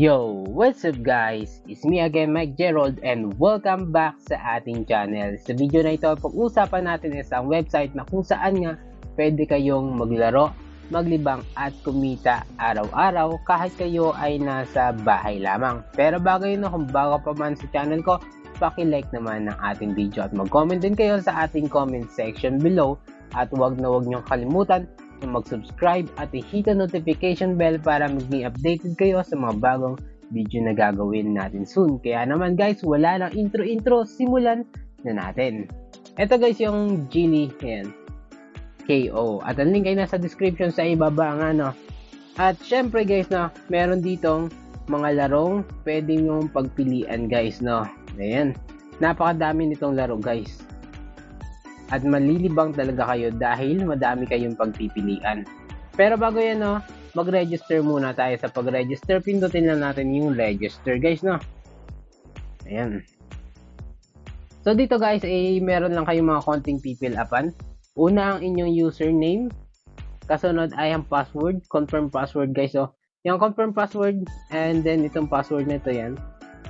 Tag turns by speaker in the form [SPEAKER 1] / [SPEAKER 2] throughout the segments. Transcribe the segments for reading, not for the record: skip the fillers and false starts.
[SPEAKER 1] Yo, what's up guys? It's me again, Mike Gerald, and welcome back sa ating channel. Sa video na ito, pag-usapan natin isang website na kung saan nga pwede kayong maglaro, maglibang at kumita araw-araw kahit kayo ay nasa bahay lamang. Pero bago yun, kung bago pa man sa channel ko, paki-like naman ng ating video at mag-comment din kayo sa ating comment section below. At huwag niyong kalimutan mag-subscribe at i-hit ang notification bell para maging updated kayo sa mga bagong video na gagawin natin soon. Kaya naman guys, wala lang intro, simulan na natin. Ito guys yung Geely KO. At ang link ay nasa description sa ibaba nga no. At syempre guys no, meron ditong mga larong pwede nyong pagpilian guys no. Ayan, napakadami nitong laro guys. At malilibang talaga kayo dahil madami kayong pagpipilian. Pero bago yan no, mag-register muna tayo. Sa pag-register, pindutin lang natin yung register guys no. Ayan. So dito guys, meron lang kayong mga konting pipil-upan. Una ang inyong username. Kasunod ay ang password, confirm password guys. So, yung confirm password and then itong password nito yan.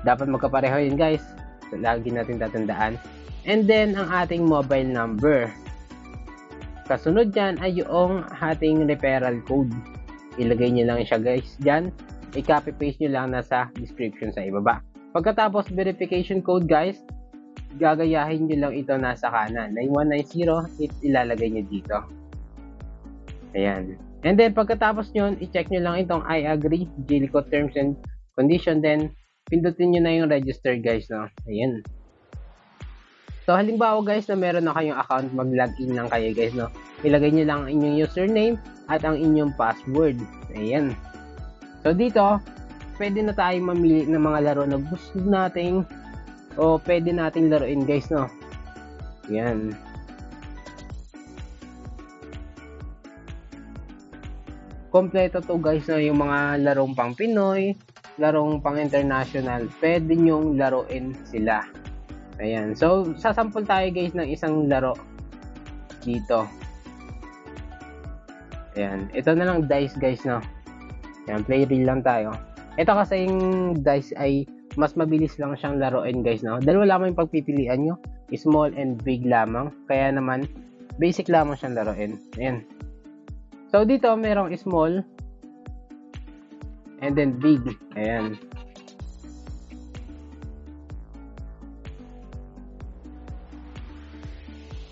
[SPEAKER 1] Dapat magkapareho yun guys. So, lagi natin tatandaan. And then, ang ating mobile number. Kasunod dyan ay yung ating referral code. Ilagay nyo lang siya guys dyan. I-copy paste nyo lang nasa description sa ibaba. Pagkatapos verification code guys, gagayahin nyo lang ito nasa kanan. 9190, ilalagay nyo dito. Ayan. And then, pagkatapos nyo, i-check nyo lang itong I agree, Geely terms and condition. Then, pindutin nyo na yung register guys. No? Ayan. So, halimbawa guys na meron na kayong account, mag-login lang kayo guys, no? Ilagay nyo lang ang inyong username at ang inyong password. Ayan. So, dito, pwede na tayong mamili ng mga laro na gusto nating o pwede nating laruin guys, no? Ayan. Kompleto to guys, no? Yung mga larong pang Pinoy, larong pang international, pwede nyong laruin sila. Ayan. So, sasample tayo guys ng isang laro dito. Ayan. Ito na lang dice guys, no? Ayan. Play real lang tayo. Ito kasi yung dice ay mas mabilis lang siyang laruin guys, no? Dahil wala mo yung pagpipilian nyo. Small and big lamang. Kaya naman, basic lamang siyang laruin. Ayan. So, dito merong small and then big. Ayan.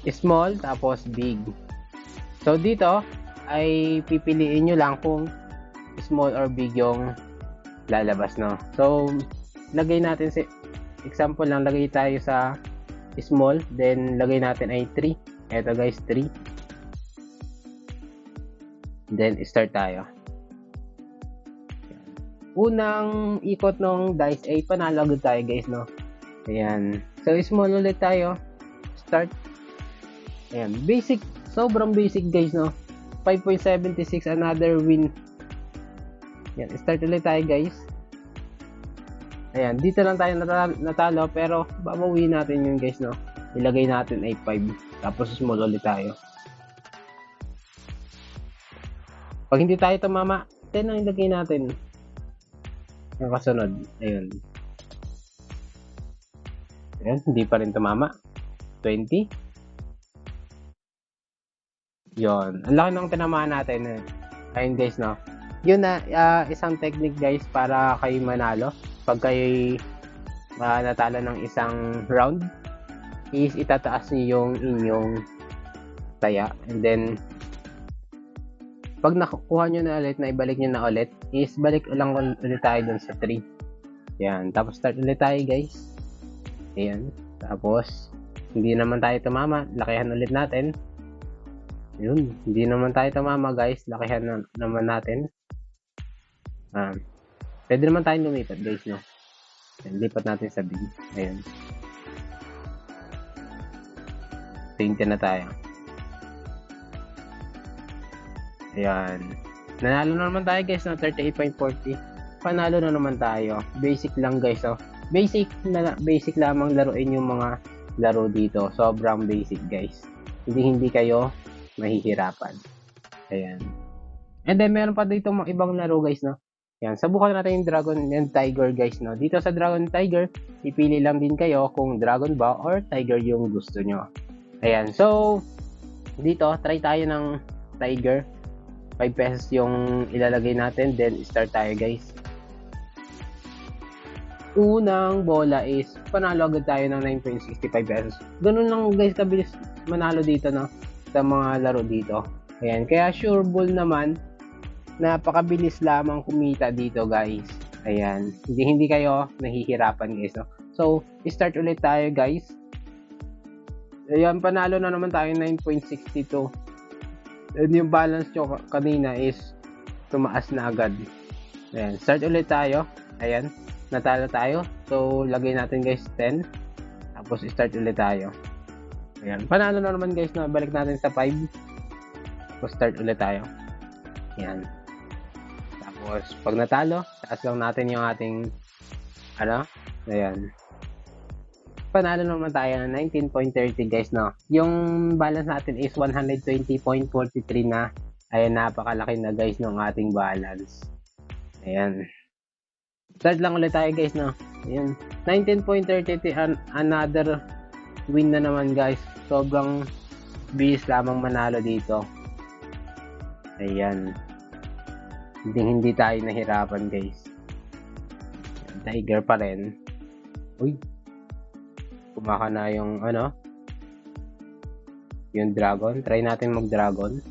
[SPEAKER 1] Small tapos big. So dito ay pipiliin nyo lang kung small or big yung lalabas, no? So lagay natin si example lang, lagay tayo sa small, then lagay natin ay 3. Eto guys, 3. Then start tayo. Unang ikot ng dice ay panalo agad tayo guys, no? Ayan. So small ulit tayo. Start. Ayan, basic, sobrang basic guys, no? 5.76, another win. Ayan, start ulit tayo guys. Ayan, dito lang tayo natalo, pero babawiin natin yun guys, no? Ilagay natin ay 5, tapos small ulit tayo. Pag hindi tayo tumama, 10 ang ilagay natin. Ang kasunod, ayun. Ayan, hindi pa rin tumama. 20. Yon, ang laki ng tinamaan natin. Ayun guys, no? Yun na isang technique guys para kayo manalo. Pag kayo natalo ng isang round, is itataas niyo yung inyong taya. And then, pag nakuha nyo na ulit, na ibalik nyo na ulit, is balik lang ulit tayo dun sa 3. Yan, tapos start ulit tayo guys. Ayan, tapos hindi naman tayo tumama, lakihan ulit natin. Yun, hindi naman tayo tumama guys, lakihan naman natin. Pwede naman tayo lumipat guys, no? Lipat natin sa big. Ayun, 20 na tayo. Ayan, nanalo na naman tayo guys, no? 38.40. Panalo na naman tayo. Basic lang guys, so basic lamang laruin yung mga laro dito. Sobrang basic guys, hindi kayo mahihirapan. Ayan. And then meron pa dito mga ibang laro guys, no? Yan, subukan natin yung Dragon and Tiger guys, no. Dito sa Dragon and Tiger, ipili lang din kayo kung Dragon ba or Tiger yung gusto nyo. Ayan, so dito try tayo ng Tiger. 5 pesos yung ilalagay natin, then start tayo guys. Unang bola is panalo agad tayo ng 9.65 pesos. Ganun lang guys kabilis manalo dito, no, sa mga laro dito. Ayan, kaya sure ball naman, napakabilis lamang kumita dito guys. Ayan, hindi kayo nahihirapan guys, no? So start ulit tayo guys. Ayan, panalo na naman tayo 9.62. And yung balance nyo kanina is tumaas na agad. Ayan, start ulit tayo. Ayan, natalo tayo. So lagay natin guys 10. Tapos start ulit tayo. Ayan, panalo na naman guys, no? Balik natin sa 5. Tapos start ulit tayo. Ayan. Tapos, pag natalo, taas lang natin yung ating, ayan. Panalo naman tayo ng 19.30 guys, no. Yung balance natin is 120.43 na. Ayan, napakalaki na guys ng ating balance. Ayan. Start lang ulit tayo guys, no. Ayan. 19.30, another win na naman guys. Sobrang bilis lamang manalo dito. Ayan. Hindi tayo nahirapan guys. Tiger pa rin. Uy, kumaka na yung yung dragon. Try natin mag dragon.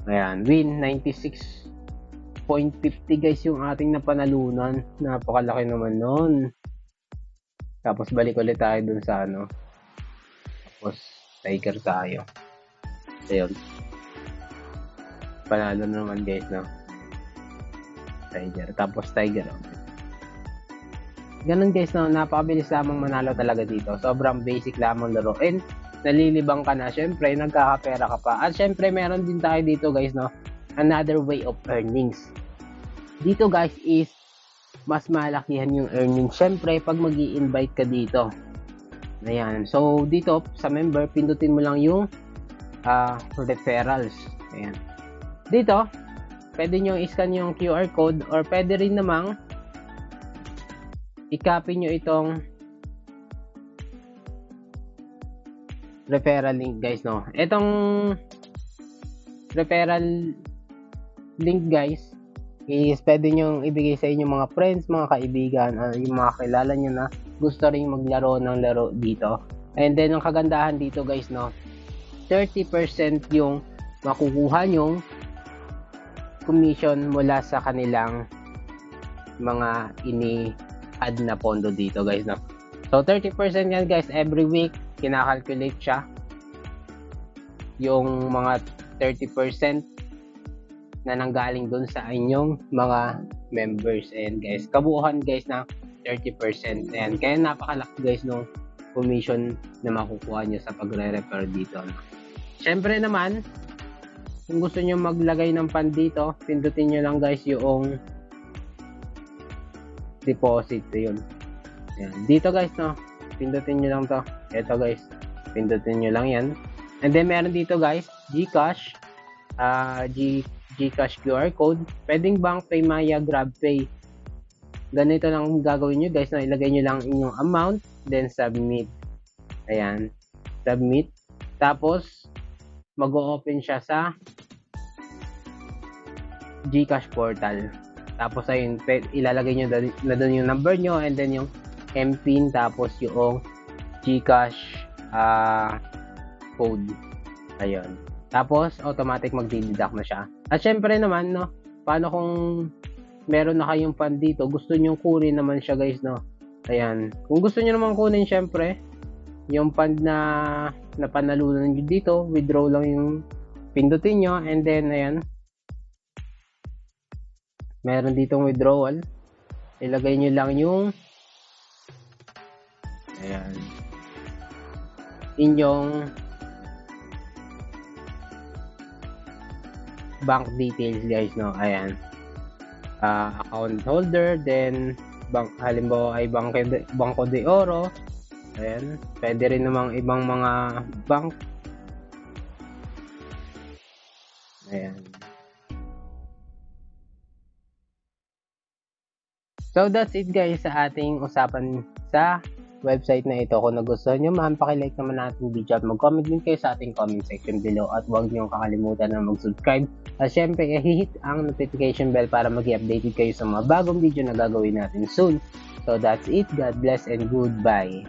[SPEAKER 1] Ayan, win 96.50 guys yung ating napanalunan. Napakalaki naman nun. Tapos balik ulit tayo dun sa tapos tiger tayo. Ayun, panalo naman guys, no. Tiger, tapos tiger. Ganun guys, no, napakabilis lamang manalo talaga dito. Sobrang basic lamang laro. And nalilibang ka na, syempre nagkakapera ka pa. At syempre meron din tayo dito guys, no, another way of earnings. Dito guys is mas malakihan yung earnings syempre pag magi-invite ka dito. Ayan, so dito sa member, pindutin mo lang yung referrals. Ayan. Dito, pwede nyo i-scan yung QR code or pwede rin namang i-copy nyo itong referral link guys, no. Itong referral link guys is pwede nyo ibigay sa inyong mga friends, mga kaibigan, yung mga kilala nyo na gusto rin maglaro ng laro dito. And then ang kagandahan dito guys, no, 30% yung makukuha nyong commission mula sa kanilang mga ini-add na pondo dito guys, no. So 30% yan guys, every week kinakalculate siya yung mga 30% na nanggaling dun sa inyong mga members. And guys, kabuuan guys na 30%. Ayan, kaya napakalaki guys ng commission na makukuha nyo sa pagre-refer dito, no? Syempre naman, kung gusto nyo maglagay ng pan dito, pindutin nyo lang guys yung deposit. Yun. Ayan. Dito guys, no, pindutin nyo lang to. Ito guys, pindutin nyo lang yan. And then meron dito guys, GCash, GCash QR code, pwedeng bank pay, Maya, GrabPay. Ganito lang gagawin nyo guys, no, ilagay nyo lang inyong amount, then submit. Ayan, submit. Tapos mag-o-open siya sa GCash portal. Tapos ayun, ilalagay nyo na doon yung number nyo, and then yung MPIN, tapos yung GCash code. Ayun. Tapos automatic magdi-deduct na siya. At syempre naman, no, paano kung meron na kayong pan dito, gusto nyo kunin naman siya guys, no. Ayan. Kung gusto nyo naman kunin, syempre yung pan na napanalunan nyo dito, withdraw lang yung pindutin nyo, and then ayan, meron ditong withdrawal, ilagay nyo lang yung inyong bank details guys, no. Ayan, account holder, then bank, halimbawa ay Bangko de Oro. Ayan, pwede rin namang ibang mga bank. Ayan, So that's it guys sa ating usapan sa website na ito. Kung nagustuhan nyo man, pakilike naman natin video at mag-comment din kayo sa ating comment section below at huwag nyo kakalimutan na mag-subscribe at syempre i-hit ang notification bell para mag-updated kayo sa mga bagong video na gagawin natin soon. So that's it. God bless and goodbye.